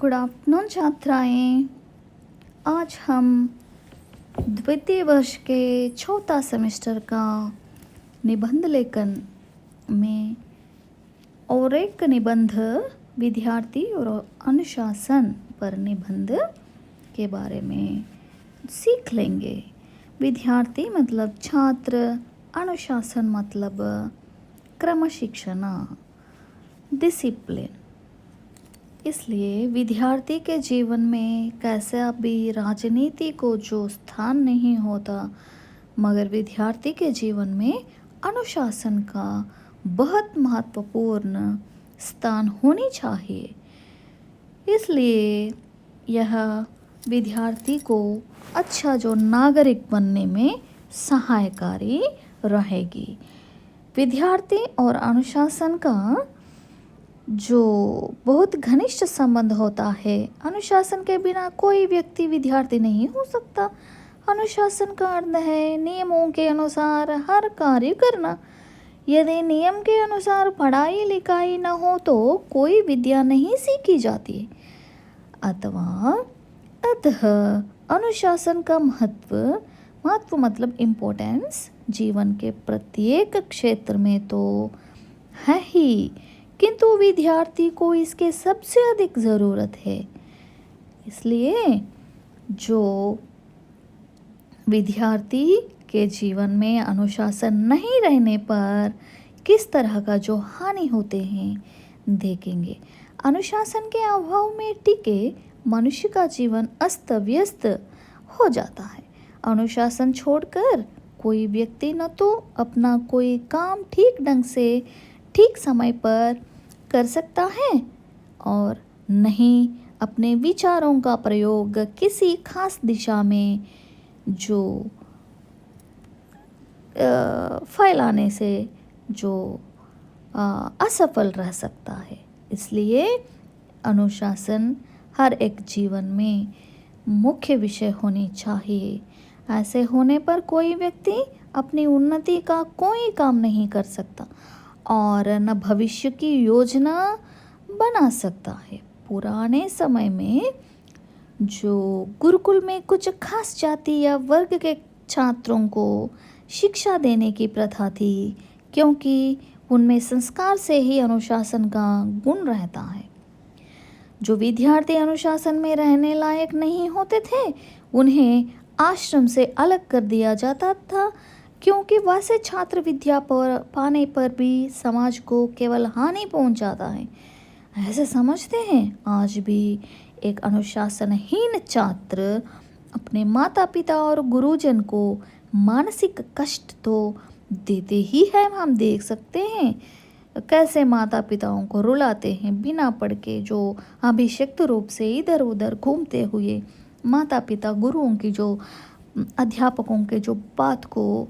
Good afternoon छात्राएं। आज हम द्वितीय वर्ष के चौथा सेमेस्टर का निबंध लेखन में और एक निबंध विद्यार्थी और अनुशासन पर निबंध के बारे में सीख लेंगे। विद्यार्थी मतलब छात्र, अनुशासन मतलब क्रमशिक्षण, डिसिप्लिन। इसलिए विद्यार्थी के जीवन में कैसा भी राजनीति को जो स्थान नहीं होता, मगर विद्यार्थी के जीवन में अनुशासन का बहुत महत्वपूर्ण स्थान होनी चाहिए। इसलिए यह विद्यार्थी को अच्छा जो नागरिक बनने में सहायकारी रहेगी। विद्यार्थी और अनुशासन का जो बहुत घनिष्ठ संबंध होता है। अनुशासन के बिना कोई व्यक्ति विद्यार्थी नहीं हो सकता। अनुशासन का अर्थ है नियमों के अनुसार हर कार्य करना। यदि नियम के अनुसार पढ़ाई लिखाई न हो तो कोई विद्या नहीं सीखी जाती। अतः अनुशासन का महत्व मतलब इम्पोर्टेंस जीवन के प्रत्येक क्षेत्र में तो है ही, किंतु विद्यार्थी को इसके सबसे अधिक ज़रूरत है। इसलिए जो विद्यार्थी के जीवन में अनुशासन नहीं रहने पर किस तरह का जो हानि होते हैं देखेंगे। अनुशासन के अभाव में टिके मनुष्य का जीवन अस्त व्यस्त हो जाता है। अनुशासन छोड़कर कोई व्यक्ति न तो अपना कोई काम ठीक ढंग से ठीक समय पर कर सकता है और नहीं अपने विचारों का प्रयोग किसी खास दिशा में जो फैलाने से जो असफल रह सकता है। इसलिए अनुशासन हर एक जीवन में मुख्य विषय होनी चाहिए। ऐसे होने पर कोई व्यक्ति अपनी उन्नति का कोई काम नहीं कर सकता और न भविष्य की योजना बना सकता है। पुराने समय में जो गुरुकुल में कुछ खास जाति या वर्ग के छात्रों को शिक्षा देने की प्रथा थी, क्योंकि उनमें संस्कार से ही अनुशासन का गुण रहता है। जो विद्यार्थी अनुशासन में रहने लायक नहीं होते थे उन्हें आश्रम से अलग कर दिया जाता था, क्योंकि वैसे छात्र विद्या पाने पर भी समाज को केवल हानि पहुंचाता है। ऐसे समझते हैं आज भी एक अनुशासनहीन छात्र अपने माता पिता और गुरुजन को मानसिक कष्ट तो देते ही है। हम देख सकते हैं कैसे माता पिताओं को रुलाते हैं बिना पढ़ के, जो अभिषिक्त रूप से इधर उधर घूमते हुए माता पिता गुरुओं की जो अध्यापकों के जो बात को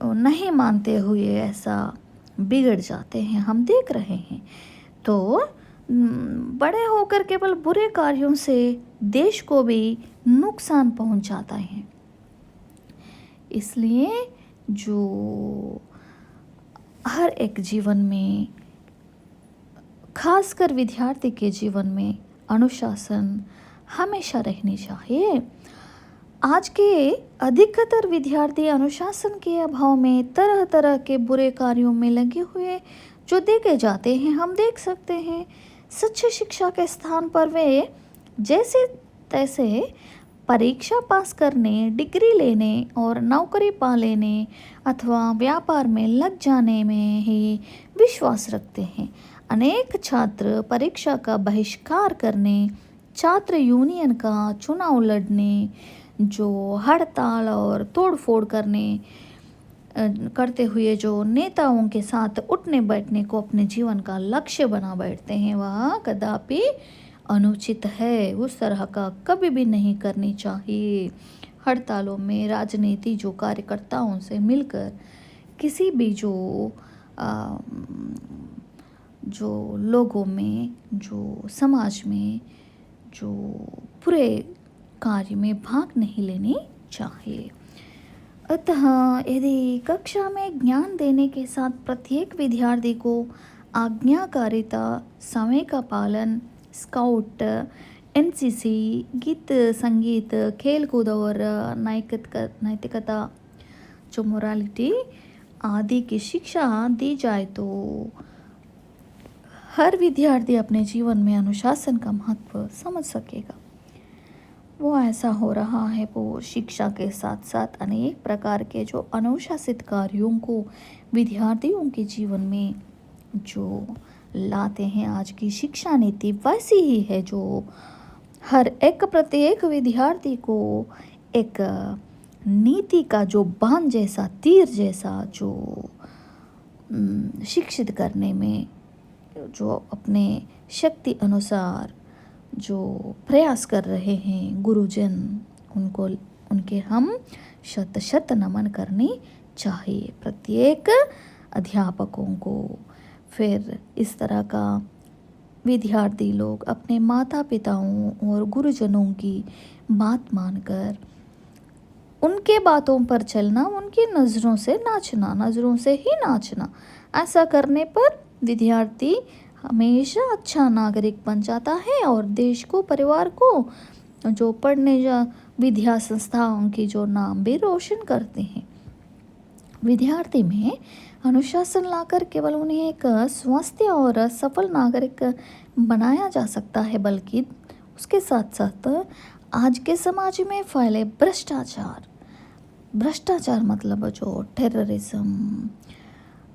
नहीं मानते हुए ऐसा बिगड़ जाते हैं, हम देख रहे हैं। तो बड़े होकर केवल बुरे कार्यों से देश को भी नुकसान पहुंचाता है। इसलिए जो हर एक जीवन में, खासकर विद्यार्थी के जीवन में अनुशासन हमेशा रहनी चाहिए। आज के अधिकतर विद्यार्थी अनुशासन के अभाव में तरह तरह के बुरे कार्यों में लगे हुए जो देखे जाते हैं, हम देख सकते हैं। सच्ची शिक्षा के स्थान पर वे जैसे तैसे परीक्षा पास करने, डिग्री लेने और नौकरी पा लेने अथवा व्यापार में लग जाने में ही विश्वास रखते हैं। अनेक छात्र परीक्षा का बहिष्कार करने, छात्र यूनियन का चुनाव लड़ने, जो हड़ताल और तोड़फोड़ करते हुए जो नेताओं के साथ उठने बैठने को अपने जीवन का लक्ष्य बना बैठते हैं, वह कदापि अनुचित है। उस तरह का कभी भी नहीं करनी चाहिए। हड़तालों में राजनीति जो कार्यकर्ताओं से मिलकर किसी भी जो लोगों में, जो समाज में जो बुरे कार्य में भाग नहीं लेनी चाहिए। अतः यदि कक्षा में ज्ञान देने के साथ प्रत्येक विद्यार्थी को आज्ञाकारिता, समय का पालन, स्काउट, एनसीसी, गीत संगीत, खेल कूद और नैतिकता जो मोरालिटी आदि की शिक्षा दी जाए तो हर विद्यार्थी अपने जीवन में अनुशासन का महत्व समझ सकेगा। वो ऐसा हो रहा है, वो शिक्षा के साथ साथ अनेक प्रकार के जो अनुशासित कार्यों को विद्यार्थियों के जीवन में जो लाते हैं। आज की शिक्षा नीति वैसी ही है जो हर एक प्रत्येक विद्यार्थी को एक नीति का जो बाण जैसा, तीर जैसा जो शिक्षित करने में जो अपने शक्ति अनुसार जो प्रयास कर रहे हैं गुरुजन, उनको उनके हम शत शत नमन करनी चाहिए प्रत्येक अध्यापकों को। फिर इस तरह का विद्यार्थी लोग अपने माता पिताओं और गुरुजनों की बात मानकर उनके बातों पर चलना, उनकी नज़रों से नाचना, नज़रों से ही नाचना, ऐसा करने पर विद्यार्थी हमेशा अच्छा नागरिक बन जाता है और देश को, परिवार को, जो पढ़ने जा विद्या संस्थाओं की जो नाम भी रोशन करते हैं। विद्यार्थी में अनुशासन लाकर केवल उन्हें एक स्वस्थ और सफल नागरिक बनाया जा सकता है, बल्कि उसके साथ साथ आज के समाज में फैले भ्रष्टाचार मतलब जो टेररिज्म,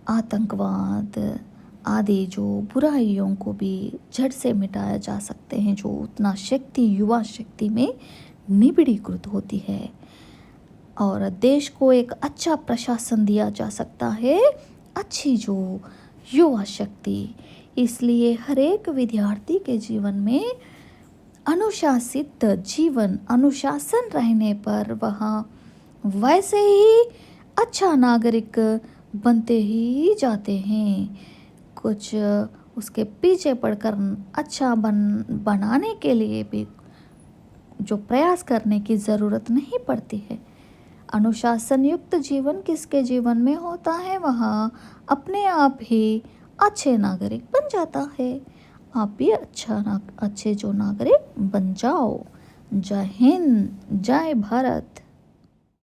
आतंकवाद आदि जो बुराइयों को भी जड़ से मिटाया जा सकते हैं, जो उतना शक्ति युवा शक्ति में निबिड़ीकृत होती है और देश को एक अच्छा प्रशासन दिया जा सकता है, अच्छी जो युवा शक्ति। इसलिए हर एक विद्यार्थी के जीवन में अनुशासित जीवन, अनुशासन रहने पर वह वैसे ही अच्छा नागरिक बनते ही जाते हैं। कुछ उसके पीछे पड़कर अच्छा बनाने के लिए भी जो प्रयास करने की ज़रूरत नहीं पड़ती है। अनुशासन युक्त जीवन किसके जीवन में होता है, वह अपने आप ही अच्छे नागरिक बन जाता है। आप भी अच्छे जो नागरिक बन जाओ। जय हिंद, जय भारत।